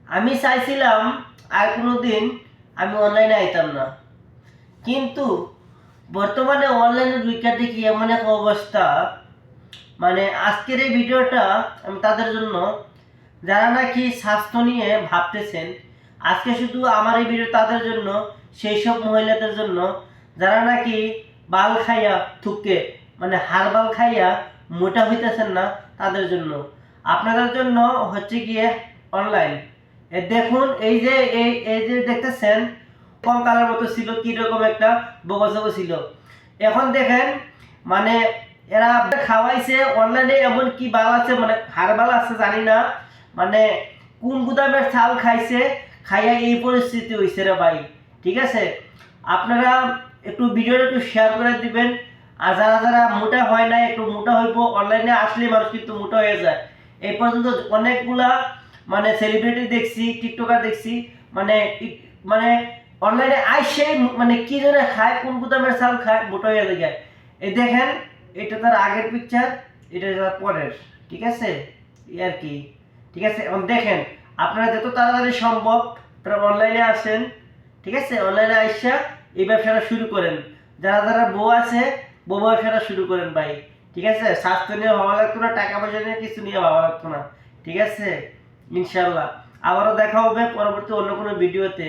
আমি চাইছিলাম আর কোনোদিন আমি অনলাইনে আইতাম না, কিন্তু বর্তমানে অনলাইনে ঢুইকা দেখি এমন এক অবস্থা। মানে আজকের এই ভিডিওটা আমি তাদের জন্য যারা নাকি স্বাস্থ্য নিয়ে ভাবতেছেন। আজকে শুধু আমার এই ভিডিও তাদের জন্য, সেই সব মহিলাদের জন্য যারা নাকি বাল খাইয়া থুকে, মানে হারবাল খাইয়া মোটা হইতেছেন না, তাদের জন্য। আপনাদের জন্য হচ্ছে গিয়ে অনলাইন। দেখুন এই যে এই যে দেখতেছেন, কঙ্কালের মতো ছিল, কিরকম একটা বগজগ ছিল। এখন দেখেন, মানে এরা খাওয়াইছে অনলাইনে এমন কি বাল আছে, মানে হারবাল আছে জানি না, মানে কোন গুদামের চাল খাইছে, খাইয়া এই পরিস্থিতি হয়েছে রে ভাই। ঠিক আছে, আপনারা একটু ভিডিওটা একটু শেয়ার করে দিবেন। আর যারা যারা মোটা হয় না, একটু মোটা হইব। অনলাইনে আসলে মানুষ কিন্তু মোটা হয়ে যায়। এই পর্যন্ত অনেকগুলা মানে সেলিব্রিটি দেখছি, টিকটকার দেখছি, মানে মানে অনলাইনে আইসে মানে কি জন্য খায়, কোন গুদামের চাল খায়, মোটা হয়ে যায়। এই দেখেন, এটা তার আগের পিকচার, এটা তার পরের। ঠিক আছে, এই আর কি। ঠিক আছে, এখন দেখেন, আপনারা যত তাড়াতাড়ি সম্ভব অনলাইনে আসেন। ঠিক আছে, অনলাইনে আইসা এই ব্যবসাটা শুরু করেন। যারা যারা বউ আছে, বউ ব্যবসাটা শুরু করেন ভাই। ঠিক আছে, স্বাস্থ্য নিয়ে ভাবা লাগতো না, টাকা পয়সা নিয়ে কিছু নিয়ে ভাবা লাগতো না। ঠিক আছে, ইনশাল্লাহ আবারও দেখা হবে পরবর্তী অন্য কোনো ভিডিওতে।